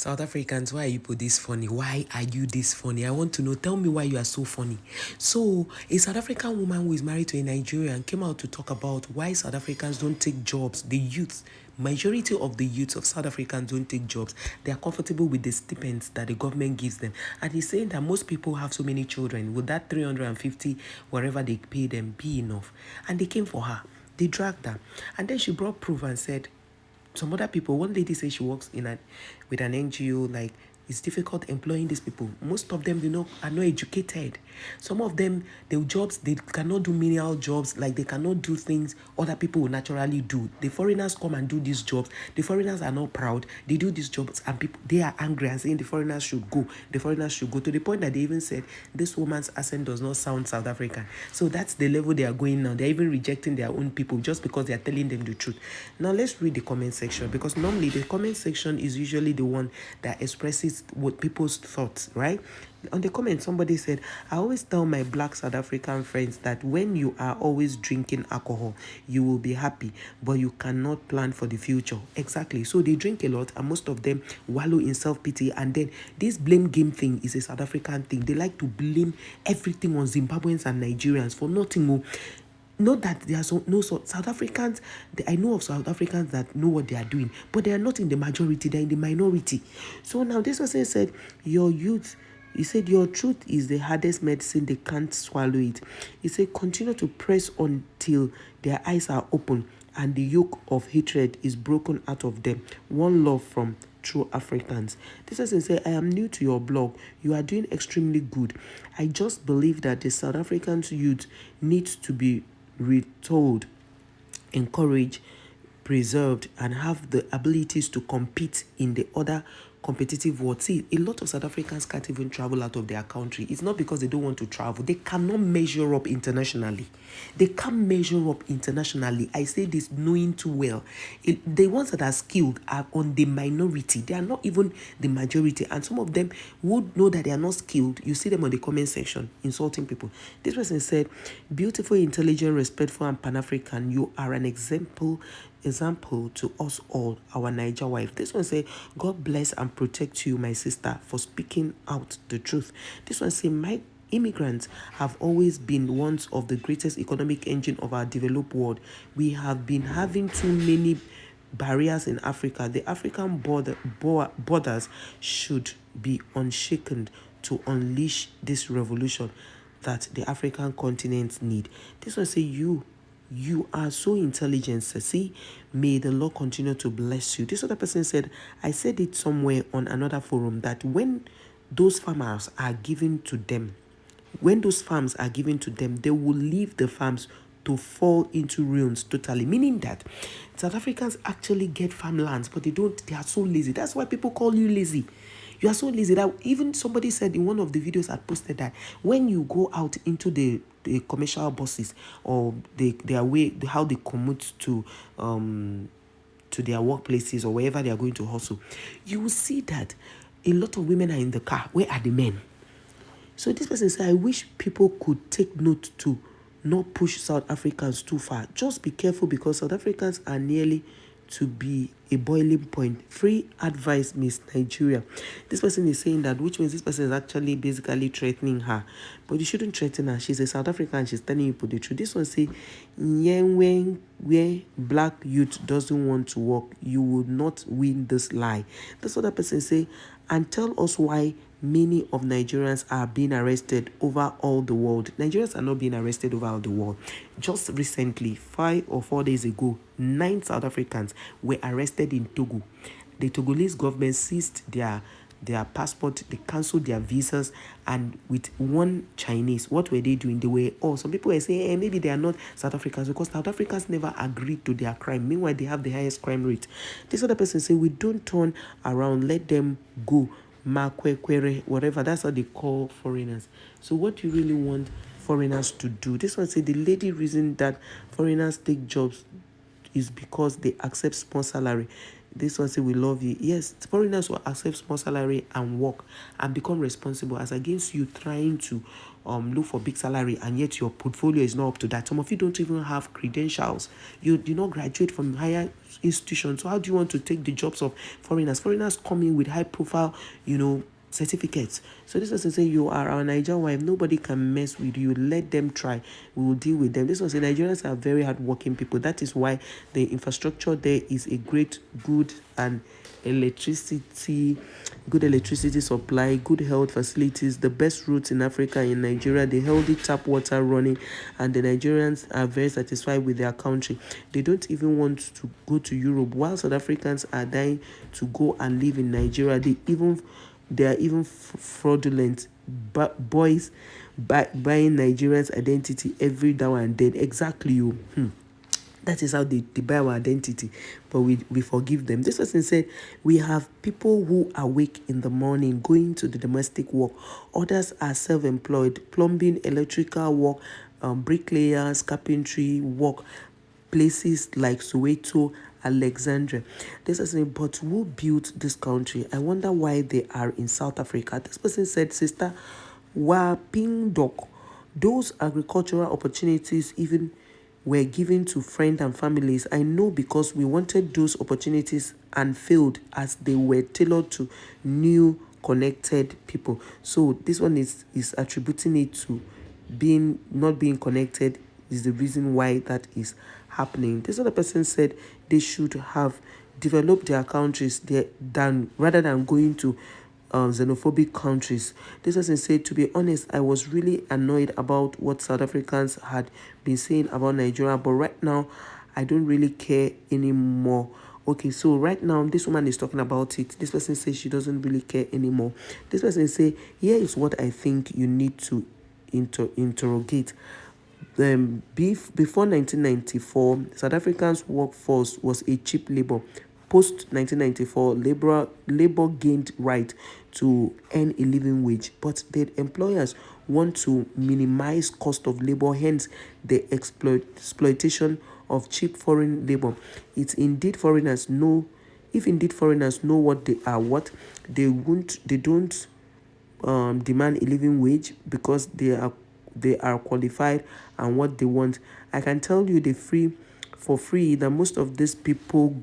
South Africans, why are you put this funny? Why are you this funny? I want to know. Tell me why you are so funny. So, a South African woman who is married to a Nigerian came out to talk about why South Africans don't take jobs. The youth, majority of the youth of South Africans don't take jobs. They are comfortable with the stipends that the government gives them. And he's saying that most people have so many children. Would that 350, wherever they pay them, be enough? And they came for her. They dragged her. And then she brought proof and said, some other people, one lady says she works with an NGO, like it's difficult employing these people. Most of them are not educated. Some of them, their jobs, they cannot do menial jobs, like they cannot do things other people will naturally do. The foreigners come and do these jobs. The foreigners are not proud. They do these jobs and people, they are angry and saying the foreigners should go. The foreigners should go, to the point that they even said this woman's accent does not sound South African. So that's the level they are going now. They're even rejecting their own people just because they are telling them the truth. Now let's read the comment section, because normally the comment section is usually the one that expresses what people's thoughts, right? On the comment, somebody said, I always tell my black South African friends that when you are always drinking alcohol, you will be happy, but you cannot plan for the future. Exactly. So they drink a lot, and most of them wallow in self-pity. And then this blame game thing is a South African thing. They like to blame everything on Zimbabweans and Nigerians for nothing more. Not that there are South Africans, I know of South Africans that know what they are doing, but they are not in the majority, they're in the minority. So now this person said, your youth, he said, your truth is the hardest medicine, they can't swallow it. He said, continue to press until their eyes are open and the yoke of hatred is broken out of them. One love from True Africans. This person said, I am new to your blog. You are doing extremely good. I just believe that the South African youth needs to be retold, encouraged, preserved, and have the abilities to compete in the other competitive world. See, a lot of South Africans can't even travel out of their country. It's not because they don't want to travel. They cannot measure up internationally. They can't measure up internationally. I say this knowing too well. The ones that are skilled are on the minority. They are not even the majority. And some of them would know that they are not skilled. You see them on the comment section insulting people. This person said, beautiful, intelligent, respectful, and Pan-African. You are an example to us all, our Niger wife. This one say, God bless and protect you, my sister, for speaking out the truth. This one say, my immigrants have always been one of the greatest economic engine of our developed world. We have been having too many barriers in Africa. The African borders should be unshaken to unleash this revolution that the African continent need. This one say, you are so intelligent, Ceci. May the Lord continue to bless you. This other person said, I said it somewhere on another forum that when those farmers are given to them, they will leave the farms to fall into ruins totally. Meaning that South Africans actually get farmlands, but they are so lazy. That's why people call you lazy. You are so lazy that even somebody said in one of the videos I posted that when you go out into the commercial buses or their way, how they commute to their workplaces or wherever they are going to hustle, you will see that a lot of women are in the car. Where are the men? So this person said, I wish people could take note to not push South Africans too far. Just be careful, because South Africans are nearly to be a boiling point. Free advice, Miss Nigeria. This person is saying that, which means this person is actually basically threatening her. But you shouldn't threaten her. She's a South African. She's telling you the truth. This one say, where black youth doesn't want to work, you will not win this lie. This other person say, and tell us why many of Nigerians are being arrested over all the world. Nigerians are not being arrested over all the world. Just recently, 5 or 4 days ago, 9 South Africans were arrested in Togo. The Togolese government seized their passport, they cancelled their visas, and with one Chinese, what were they doing? They were, some people were saying, maybe they are not South Africans because South Africans never agreed to their crime. Meanwhile, they have the highest crime rate. This other person say, we don't turn around, let them go. Makwekwere, whatever, that's how they call foreigners. So what do you really want foreigners to do? This one say the lady reason that foreigners take jobs is because they accept small salary. This one say we love you. Yes, foreigners will accept small salary and work and become responsible as against you trying to look for big salary, and yet your portfolio is not up to that. Some of you don't even have credentials. You did not graduate from higher institutions. So how do you want to take the jobs of foreigners? Foreigners come in with high profile, certificates. So this person say you are our Nigerian wife. Nobody can mess with you. Let them try. We will deal with them. This one say Nigerians are very hardworking people. That is why the infrastructure there is a great, good, and good electricity supply, good health facilities, the best roads in Africa, in Nigeria, the healthy tap water running, and the Nigerians are very satisfied with their country. They don't even want to go to Europe, while South Africans are dying to go and live in Nigeria. They are even fraudulent. But boys buying Nigerians' identity every now and then. Exactly, you. That is how they buy our identity, but we forgive them. This person said, we have people who awake in the morning going to the domestic work. Others are self-employed, plumbing, electrical work, bricklayers, carpentry work, places like Soweto, Alexandria. This person said, but who built this country? I wonder why they are in South Africa. This person said, Sister Wapindok, those agricultural opportunities even were given to friends and families. I know, because we wanted those opportunities and failed, as they were tailored to new connected people. So this one is attributing it to not being connected is the reason why that is happening. This other person said they should have developed their countries rather than going to xenophobic countries. This person said, to be honest, I was really annoyed about what South Africans had been saying about Nigeria, but right now I don't really care anymore. Okay, so right now this woman is talking about it. This person says she doesn't really care anymore. This person say, here is what I think you need to interrogate. Before 1994, South Africa's workforce was a cheap labor. Post 1994, labor gained right to earn a living wage, but the employers want to minimize cost of labor, hence the exploitation of cheap foreign labor. If indeed foreigners know what they are, they don't demand a living wage because they are qualified and what they want. I can tell you for free that most of these people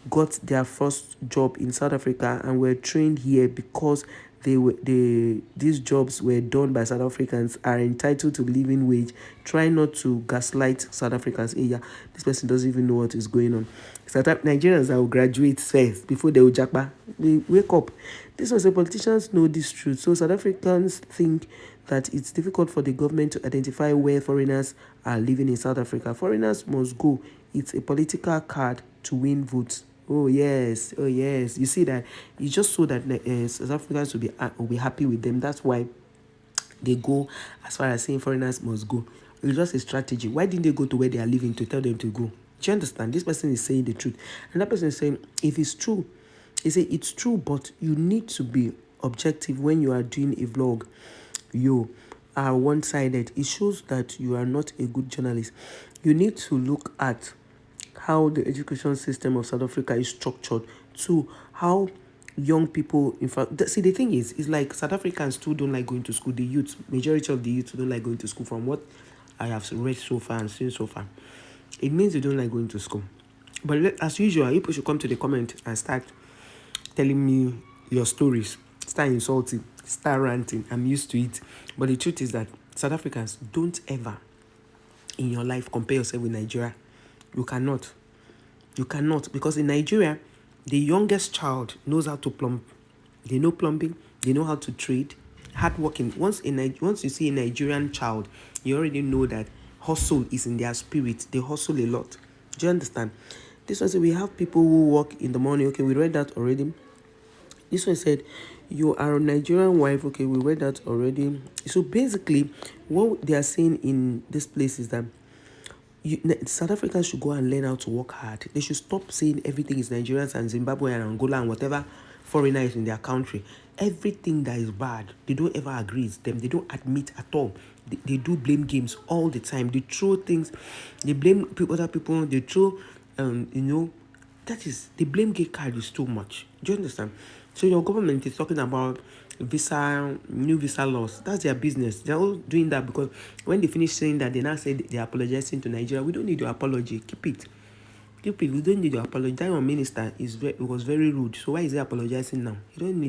got their first job in South Africa and were trained here because these jobs were done by South Africans, are entitled to living wage. Try not to gaslight South Africans. Hey, yeah, this person doesn't even know what is going on. Nigerians that will graduate first before they will jackpot. They wake up. This was the politicians know this truth. So South Africans think that it's difficult for the government to identify where foreigners are living in South Africa. Foreigners must go. It's a political card to win votes. Oh yes. You see that? It's just so that South Africans will be happy with them. That's why they go as far as saying foreigners must go. It's just a strategy. Why didn't they go to where they are living to tell them to go? Do you understand? This person is saying the truth. And that person is saying, if it's true, he say it's true, but you need to be objective when you are doing a vlog. You are one-sided. It shows that you are not a good journalist. You need to look at how the education system of South Africa is structured, to how young people, in fact, see, the thing is like South Africans too don't like going to school. The youth, majority of the youth don't like going to school, from what I have read so far and seen so far. It means you don't like going to school. But as usual, people should come to the comment and start telling me your stories, start insulting, start ranting. I'm used to it. But the truth is that South Africans, don't ever in your life compare yourself with Nigeria. You cannot, because in Nigeria, the youngest child knows how to plumb. They know plumbing, they know how to trade, hardworking. Once you see a Nigerian child, you already know that hustle is in their spirit. They hustle a lot. Do you understand? This one said, we have people who work in the morning. Okay, we read that already. This one said, you are a Nigerian wife. Okay, we read that already. So basically, what they are saying in this place is that South Africans should go and learn how to work hard. They should stop saying everything is Nigerians and Zimbabwe and Angola and whatever foreigner is in their country. Everything that is bad, they don't ever agree with them. They don't admit at all. They do blame games all the time. They throw things. They blame other people. They throw, That is, the blame game card is too much. Do you understand? So your government is talking about new visa laws. That's their business. They're all doing that because when they finish saying that, they now say they're apologizing to Nigeria. We don't need your apology. Keep it. Keep it. We don't need your apology. That your minister was very rude. So why is he apologizing now? You don't need